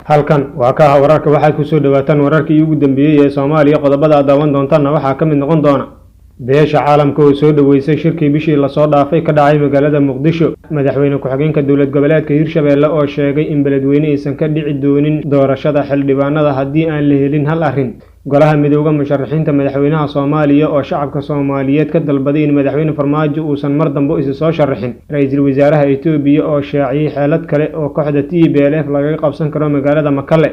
halkan waa ka wararka waxay ku soo dhawaataan wararkii ugu dambeeyay ee Soomaaliya qodobada daawan doontaan waxaa ka mid noqon doona beesha caalamka oo soo dhaweysay shirkii bishii la soo dhaafay ka dhacay magaalada Muqdisho madaxweyne ku-xigeenka dawlad goboleedka Hirshabeelle oo sheegay in beledweyne aysan ka dhici doonin doorashada xildhibaanada haddii aan la helin hal arrin golaha midowga musharaxiinta madaxweynaha Soomaaliya oo shacabka Soomaaliyeed ka dalbaday in madaxweyne Farmaajo uusan mar dambe isu soo sharaxin ra'iisul wasaaraha Itoobiya oo shaaciyay xeelad kale oo kooxda TPLF laga qabsan karo magaalada Makalle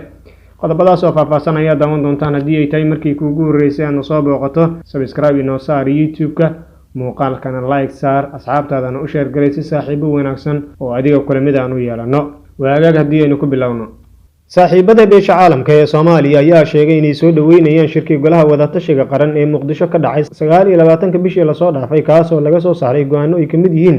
qodobadaas oo faahfaahsan ayaa daawan doontaan haddii ay tahay markii kuugu horeysay aad soo booqato subscribe inoo saar YouTube-ka muuqaalkana like saar asxaabtaadana u share galay si saaxiibo wanaagsan oo adiga kula mid aan u yeelano waagaag haddii aynu ku bilowno saaxiibada beesha caalamka ee Soomaaliya ayaa sheegay inay soo dhaweynayaan shirkii golaha wadatashiga qaran ee Muqdisho ka dhacay 29 bishii la soo dhaafay kaas oo laga soo saaray go'aano ay kamid yihiin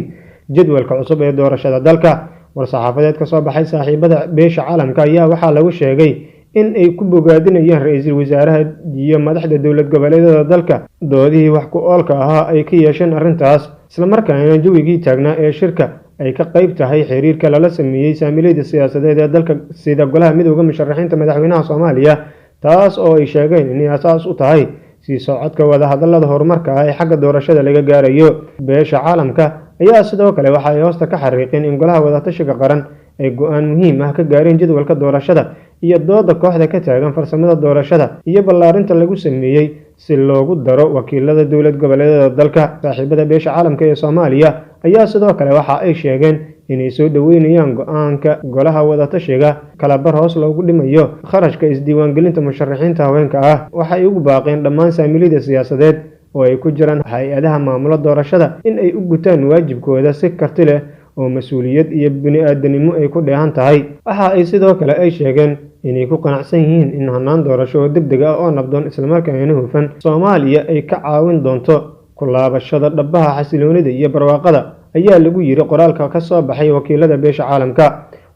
jadwalka cusub ee doorashada dalka war-saxaafadeed ka soo baxay saaxiibada beesha caalamka ayaa waxaa lagu sheegay in ay ku bogaadinayaan ra'iisul wasaaraha iyo madaxda dawlad goboleedyada dalka doodihii wax ku oolka ahaa ay ka yeesheen arrintaas isla markaana jawigii taagnaa ee shirka ay ka qayb tahay xiriirka lala sameeyay saamilayda siyaasadeed ee dalka sida golaha midowga musharaxiinta madaxweynaha Soomaaliya taas oo ay sheegeen in asaas u tahay si socodka wada hadallada horumarka ah ee xagga doorashada laga gaarayo beesha caalamka ayaa sidoo kale waxa ay hoosta ka xariiqeen in golaha wadatashiga qaran ay go'aan muhiim ah ka gaareen jadwalka doorashada iyo dooda kooxda ka taagan farsamada doorashada iyo ballaarinta lagu sameeyay si loogu daro wakiilada dawlad goboleedyada dalka saaxiibada beesha caalamka ee Soomaaliya ayaa sidoo kale waxa ay sheegeen inay soo dhaweynayaan go'aanka golaha wadatashiga kala bar hoos loogu dhimayo kharashka isdiiwaangelinta musharaxiinta haweenka ah waxa ay ugu baaqeen dhammaan saamilayda siyaasadeed oo ay ku jiraan hay'adaha maamula doorashada in ay u gutaan waajibkooda si karti leh oo mas'uuliyad iyo bini'aadanimo ay ku dheehan tahay waxa ay sidoo kale ay sheegeen inay ku qanacsan yihiin in hanaan doorasho degdeg ah oo nabdoon isla markaana hufan Soomaaliya ay ka caawin doonto ku laabashada dhabaha xasiloonida iyo barwaaqada ayaa lagu yiri qoraalka ka soo baxay wakiilada beesha caalamka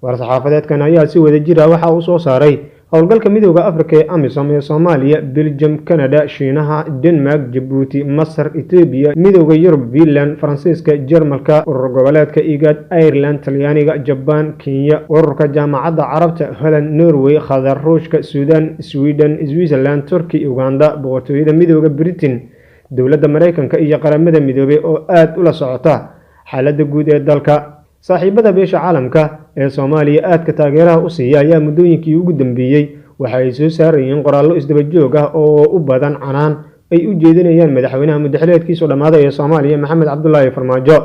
war-saxaafadeedkan ayaa si wada jir ah waxa uu soo saaray howlgalka midowga Afrika ee AMISOM ee Soomaaliya Belgium Canada Shiinaha Denmark Djibouti Masar Ethiopia midowga Yurub Finland Faransiiska Jarmalka urur goboleedka IGAD Ireland Talyaaniga Japan Kenya ururka jaamacadda Carabta Holland Norway Qatar Ruushka Sudan Sweden Switzerland Turkey Uganda boqortooyada midowga Britain dawladda Mareykanka iyo qaramada midoobay oo aad ula socota xaaladda guud ee dalka saaxiibada beesha caalamka ee Soomaaliya aad ka taageeraha u siiyay ayaa muddooyinkii ugu dambeeyay waxa ay soo saarayeen qoraallo isdaba joog ah oo u badan canaan ay u jeedinayaan madaxweynaha muddaxileedkiisa dhamaaday ee Soomaaliya Maxamed Cabdullaahi Farmaajo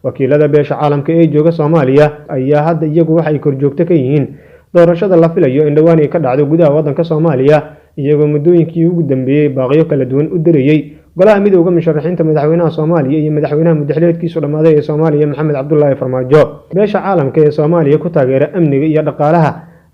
wakiilada beesha caalamka ee jooga Soomaaliya ayaa hadda iyagu waxay korjoogto ka yihiin doorashada la filayo in dhawaan ay ka dhacdo gudaha waddanka Soomaaliya iyagoo muddooyinkii ugu dambeeyay baaqyo kala duwan u dirayay golaha midowga musharaxiinta madaxweynaha Soomaaliya iyo madaxweynaha muddaxileedkiisa dhamaaday ee Soomaaliya Maxamed Cabdullaahi Farmaajo beesha caalamka ee Soomaaliya ku taageera amniga iyo dhaqaalaha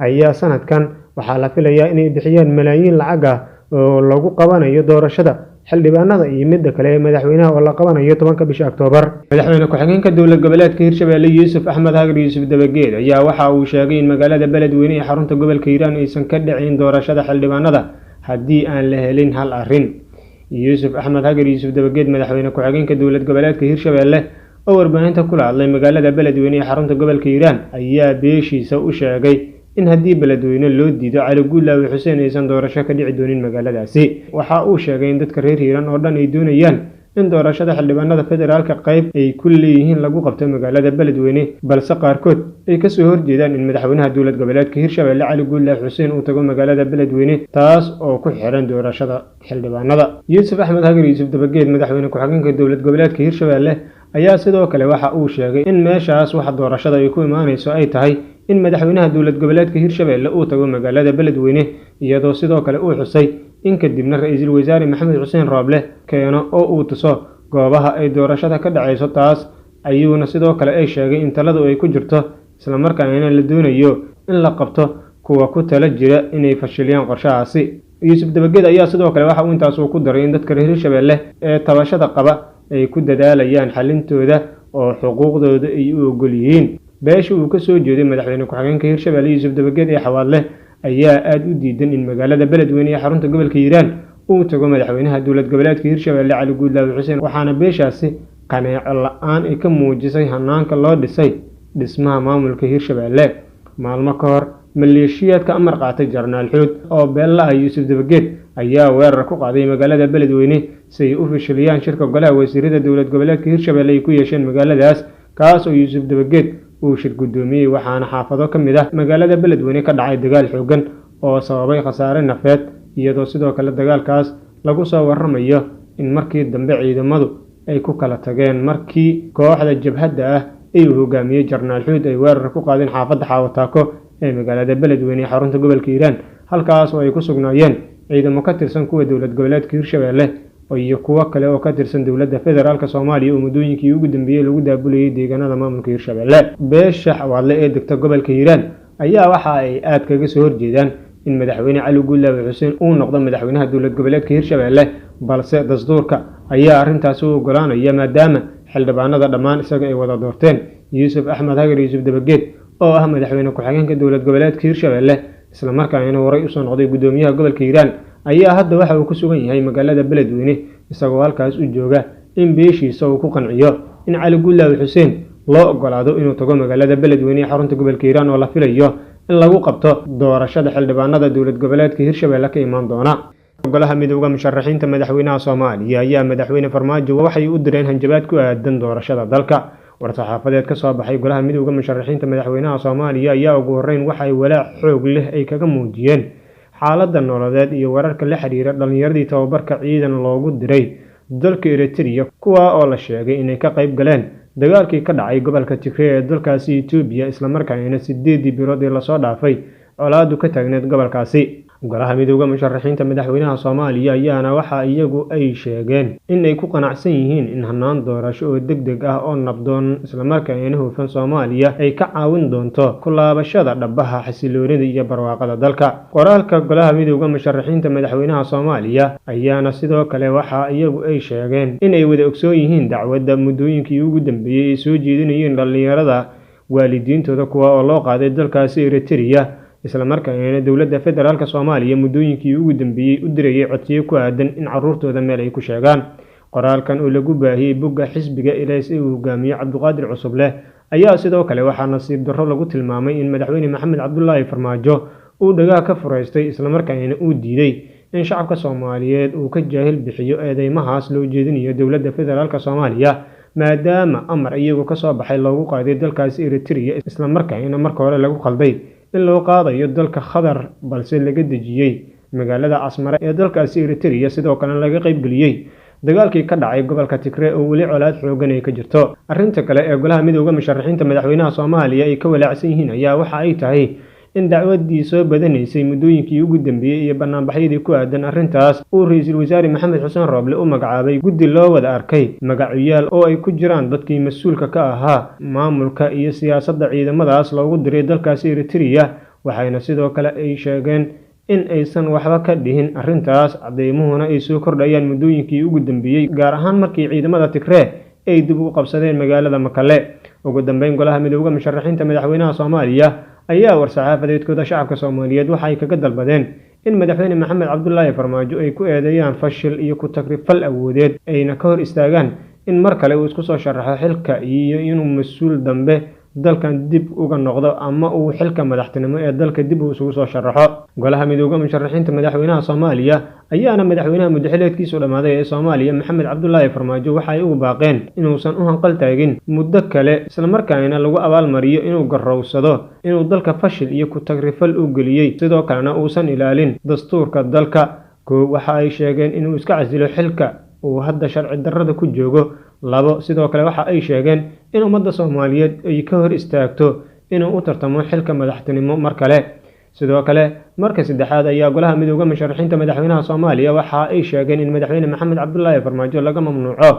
ayaa sanadkan waxaa la filayaa inay bixiyaan malaayiin lacag ah oo lagu qabanayo doorashada xildhibaanada iyo midda kale ee madaxweynaha oo la qabanayo 10 bisha Oktoobar madaxweyne ku-xigeenka dawlad goboleedka Hirshabeelle Yuusuf Axmed Hagar Yuusuf Dabageed ayaa waxa uu sheegay in magaalada beledweyne ee xarunta gobolka Hiiraan aysan ka dhicin doorashada xildhibaanada haddii aan la helin hal arrin Yuusuf Axmed Hagar Yuusuf Dabageed madaxweyne ku-xigeenka dawlad goboleedka Hirshabeelle oo warbaahinta kula hadlay magaalada beledweyne ee xarunta gobolka Hiiraan ayaa beeshiisa u sheegay in haddii beledweyne loo diido Cali Guulaawi Xuseen aysan doorasho ka dhici doonin magaaladaasi waxa uu sheegay in dadka reer Hiiraan oo dhan ay doonayaan in doorashada xildhibaanada federaalka qayb ay ku leeyihiin lagu qabto magaalada beledweyne balse qaarkood ay ka soo horjeedaan in madaxweynaha dawlad goboleedka Hirshabeelle Cali Guulaawi Xuseen uu tago magaalada beledweyne taas oo ku xiran doorashada xildhibaanada Yuusuf Axmed Hagar Yuusuf Dabageed madaxweyne ku-xigeenka dawlad goboleedka Hirshabeelle ayaa sidoo kale waxa uu sheegay in meeshaas wax doorashada ay ku imaanayso ay tahay in madaxweynaha dawlad goboleedka Hirshabeelle uu tago magaalada beledweyne iyadoo sidoo kale uu xusay in kadibna ra'iisul wasaare Maxamed Xuseen Rooble keeno oo uu tuso goobaha ay doorashada ka dhacayso taas ayuuna sidoo kale ay sheegay in taladu ay ku jirto isla markaana la doonayo in la qabto kuwa ku tala jira inay fashiliyaan qorshahaasi Yuusuf Dabageed ayaa sidoo kale waxa uu intaas ku daray in dadka reer Hirshabeelle ee tabashada qaba ay ku dadaalayaan xalintooda oo xuquuqdooda ay u ogol yihiin beesha uu ka soo jeeday madaxweyne ku-xigeenka Hirshabeelle Yuusuf Dabageed ee xawaadle ayaa aad u diidan in magaalada beledweyne ee xarunta gobolka Hiiraan uu tago madaxweynaha dawlad goboleedka Hirshabeelle Cali Guulaawi Xuseen waxaana beeshaasi qanaaco la'aan ay ka muujisay hanaanka loo dhisay dhismaha maamulka Hirshabeelle maalmo ka hor maleeshiyaadka amar qaatay Jarnaal Xuud oo beelaha Yuusuf Dabageed ayaa weerar ku qaaday magaalada Beledweyne si ay u fashiliyaan shirka golaha wasiirada dowlad goboleedka Hirshabelle ay ku yeesheen magaaladaas, kaas oo Yuusuf Dabageed uu shir gudoomiyay, waxaana xaafado ka mid ah magaalada Beledweyne ka dhacay dagaal xooggan oo sababay khasaare nafeed, iyadoo sidoo kale dagaalkaas lagu soo waramayo in markii dambe ciidamadu ay ku kala tageen markii kooxda jabhadda ah ay hogaamiyay Jarnaal Xuud ay weerar ku qaadeen xaafadda Xawataako ee magaalada Beledweyne ee xarunta gobolka Hiiraan, halkaas oo ay ku sugnaayeen ciidamo ka tirsan kuwa dowlad goboleedka Hirshabelle iyo kuwa kale oo ka tirsan dowladda federaalka Soomaaliya oo muddooyinkii ugu dambeeyay lagu daabulayay deegaanada maamulka Hirshabelle. Beesha Xawaadle ee degta gobolka Hiiraan ayaa waxa ay aad kaga soo horjeedaan in madaxweyne Cali Guulaawe Xuseen uu noqdo madaxweynaha dowlad goboleedka Hirshabelle, balse dastuurka ayaa arrintaas u ogolaanaya maadaama xildhibaanada dhammaan isaga ay wada doorteen. Yuusuf Axmed Hagar Yuusuf Dabageed oo ah madaxweyne ku-xigeenka dowlad goboleedka Hirshabelle isla markaana horay u soo noqday gudoomiyaha gobolka Hiiraan ayaa hadda waxa uu ku sugan yahay magaalada Beledweyne isagoo halkaas u jooga in beeshiisa uu ku qanciyo in Cali Guulaawe Xuseen loo ogolaado inuu tago magaalada Beledweyne ee xarunta gobolka Hiiraan oo la filayo in lagu qabto doorashada xildhibaanada dowlad goboleedka Hirshabelle ka imaan doona. golaha midowga musharaxiinta madaxweynaha Soomaaliya ayaa madaxweyne Farmaajo waxay u direen hanjabaad ku aadan doorashada dalka. war-saxaafadeed ka soo baxay golaha midowga musharaxiinta madaxweynaha Soomaaliya ayaa ugu horeyn waxay walaac xoog leh ay kaga muujiyeen xaaladda nololeed iyo wararka la xiriira dhalinyaradii tababarka ciidan loogu diray dalka Eritrea, kuwa oo la sheegay inay ka qayb galeen dagaalkii ka dhacay gobolka Tigray ee dalkaasi Itoobiya, isla markaana 8 bilood la soo dhaafay colaadu ka taagneed gobolkaasi. golaha midowga musharaxiinta madaxweynaha Soomaaliya ayaana waxa iyagu ay sheegeen in ay ku qanacsan yihiin in hanaan doorasho oo degdeg ah oo nabdoon isla markaana hufan Soomaaliya ay ka caawin doonto ku laabashada dhabaha xasiloonida iyo barwaaqada dalka. qoraalka golaha midowga musharaxiinta madaxweynaha Soomaaliya ayaana sidoo kale waxa iyagu ay sheegeen in ay wada ogsoon yihiin dacwadda muddooyinkii ugu dambeeyay ee soo jeedinayeen dhalinyarada waalidiintooda kuwa oo loo qaaday dalkaasi Eritrea, isla markaana dowladda federaalka Soomaaliya muddooyinkii ugu dambeeyay u dirayay codsiyo ku aadan in caruurtooda meel ay ku sheegaan. qoraalkan oo lagu baahiyay bogga xisbiga ilaas ee uu hogaamiyo Cabdiqaadir Cusubleh ayaa sidoo kale waxaa nasiib darro lagu tilmaamay in madaxweyne Maxamed Cabdullaahi Farmaajo uu dhagaa ka furaystay isla markaana uu diiday in shacabka Soomaaliyeed uu ka jaahil bixiyo eedeymahaas loo jeedinayo dowladda federaalka Soomaaliya, maadaama amar iyagu ka soo baxay loogu qaaday dalkaasi Eritrea isla markaana marka hore lagu qalday in loo qaadayo dalka Qatar, balse laga dejiyay magaalada Asmara ee dalkaasi Eritrea, sidoo kale laga qayb galiyay dagaalkii ka dhacay gobolka Tigray oo weli colaad xooggan ay ka jirto. arrinta kale ee golaha midowga musharaxiinta madaxweynaha Soomaaliya ay ka walaacsan yihiin ayaa waxa ay tahay in dacwadii soo badanaysay muddooyinkii ugu dambeeyay iyo barnaamijyadii ku aadan arrintaas uu ra'iisul wasaare Maxamed Xuseen Rooble u magacaabay guddi loo wada arkay magacyaal oo ay ku jiraan dadkii mas'uulka ka ahaa maamulka iyo siyaasadda ciidamadaas loogu diray dalkaasi Eritrea, waxayna sidoo kale ay sheegeen in aysan waxba ka dhihin arrintaas, cadeymuhuna ay soo kordhayaan muddooyinkii ugu dambeeyay, gaar ahaan markii ciidamada Tigray ay dib u qabsadeen magaalada Makalle. ugu dambeyn golaha midowga musharaxiinta madaxweynaha Soomaaliya ayaa war-saxaafadeedkooda shacabka Soomaaliyeed waxa ay kaga dalbadeen in madaxweyne Maxamed Cabdullaahi Farmaajo ay ku eedeeyaan fashil iyo ku tagrifal awoodeed ayna ka hor istaagaan in mar kale uu isku soo sharaxo xilka iyo inuu mas'uul dambe dalkan dib uga noqdo ama uu xilka madaxtinimo ee dalka dib u soo sharaxo. golaha midowga musharaxiinta madaxweynaha Soomaaliya ayaana madaxweynaha muddaxileedkiisu dhamaaday ee Soomaaliya Maxamed Cabdullaahi Farmaajo waxa ay ugu baaqeen inuusan u hanqal taagin muddo kale, isla markaana lagu abaalmariyo inuu garowsado inuu dalka fashil iyo ku tagrifal u geliyay, sidoo kalena uusan ilaalin dastuurka dalka. waxa ay sheegeen inuu iska casilo xilka uu hadda sharci darrada ku joogo. sidoo kale waxa ay sheegeen in ummadda Soomaaliyeed ay ka hor istaagto inuu u tartamo xilka madaxtinimo mar kale. sidoo kale marka saddexaad ayaa golaha midowga musharaxiinta madaxweynaha Soomaaliya waxa ay sheegeen in madaxweyne Maxamed Cabdullaahi Farmaajo laga mamnuuco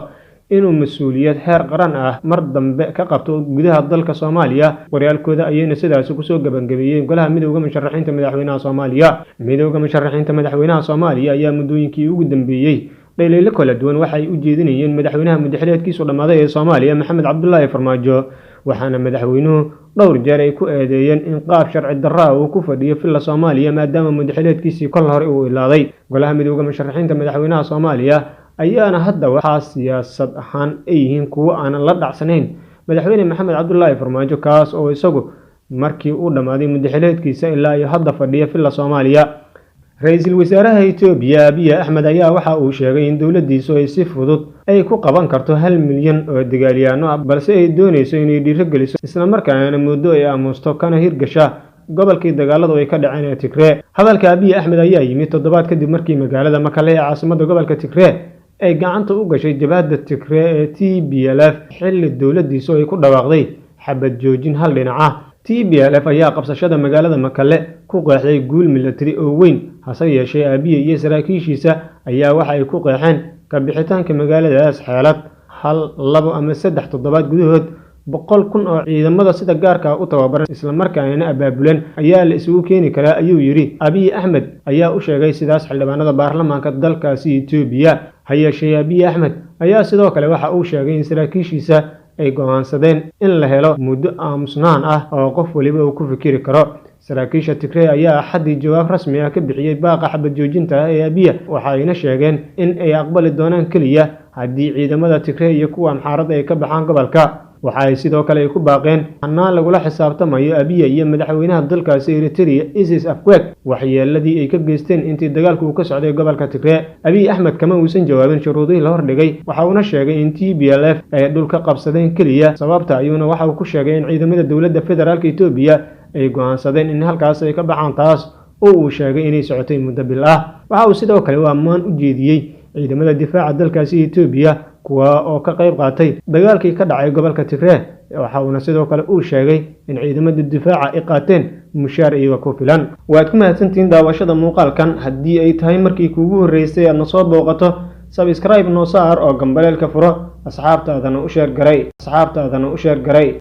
inuu mas'uuliyad heer qaran ah mar dambe ka qabto gudaha dalka Soomaaliya. waryaalkooda ayayna sidaas ku soo gabangabeeyeen golaha midowga musharaxiinta madaxweynaha Soomaaliya. midowga musharaxiinta madaxweynaha Soomaaliya ayaa muddooyinkii ugu dambeeyay dhaliilo kala duwan waxay u jeedinayeen madaxweynaha muddaxileedkiisu dhamaaday ee Soomaaliya Maxamed Cabdullaahi Farmaajo, waxaana madaxweynuhu dhowr jeer ay ku eedeeyeen in qaab sharci darro ah uu ku fadhiyo filla Soomaaliya maadaama muddaxileedkiisii kol hore uu ilaaday. golaha midowga musharaxiinta madaxweynaha Soomaaliya ayaana hadda waxaa siyaasad ahaan ay yihiin kuwo aan la dhacsanayn madaxweyne Maxamed Cabdullaahi Farmaajo, kaas oo isagu markii uu dhamaaday muddaxileedkiisa ilaa iyo hadda fadhiya filla Soomaaliya. Ra'iisul Wasaaraha Itoobiya Abiy Ahmed ayaa waxa uu sheegay in dowladdiisu ay si fudud ay ku qaban karto 1 milyan oo dagaalyahanno ah, balse ay doonayso inay dhiirigeliso isla markaana muddo ay aamusto kana hirgasha gobolkii dagaaladu ay ka dhaceen ee Tigray. Hadalka Abiy Ahmed ayaa yimid toddobaad kadib markii magaalada Mekelle ee caasimadda gobolka Tigray ay gacanta u gashay jabhadda Tigray ee TPLF xilli dowladdiisu ay ku dhawaaqday xabad joojin hal dhinac ah. TPLF ayaa qabsashada magaalada Mekelle ku qeexday guul military oo weyn, hase yeeshee Abiy iyo saraakiishiisa ayaa waxa ay ku qeexeen ka bixitaanka magaaladaas xeelad 1, 2 ama 3 toddobaad gudahood 100,000 oo ciidamada sida gaarka u tababaran isla markaana abaabulan ayaa la isugu keeni karaa ayuu yiri. Abiy Ahmed ayaa u sheegay sidaas xildhibaanada baarlamaanka dalkaasi Itoobiya. Ha yeeshee Abiy Ahmed ayaa sidoo kale waxa uu sheegay in saraakiishiisa ay go'aansadeen in la helo muddo aamusnaan ah oo qof waliba uu ku fikiri karo. Saraakiisha Tigray ayaa xaddi jawaab rasmi ah ka bixiyay baaqa xabad joojinta ee Abiy, waxayna sheegeen in ay aqbali doonaan kaliya haddii ciidamada Tigray iyo kuwa Amxaarada ay ka baxaan gobolka. waxa ay sidoo kale ku baaqeen hanaan lagula xisaabtamayo Abiy iyo madaxweynaha dalkaasi Eritrea Isais Afwerki waxyeeladii ay ka geysteen intii dagaalku uu ka socday gobolka Tigray. Abiy Ahmed kama uusan jawaabin shuruudihii la hordhigay, waxa uu sheegay in TPLF ay dhulka qabsadeen kaliya sababta ayuuna waxa uu ku sheegay in ciidamada dowladda federaalka Itoobiya ay go'aansadeen in halkaas ay ka baxaan, taas oo uu sheegay inay socotay muddo bil ah. waxa uu sidoo kale ammaan u jeediyay ciidamada difaaca dalkaasi Itoobiya kuwa oo ka qayb qaatay dagaalkii ka dhacay gobolka Tigray. waxa uu sidoo kale uu sheegay in ciidamada difaaca ay qaateen mushaar iyaga ku filan. waad ku mahadsantiin daawashada muuqaalkan. haddii ay tahay markii kuugu horeysay aad soo booqato, subscribe noo saar oo gambaleelka furo, asxaabtaadana u sheer garay.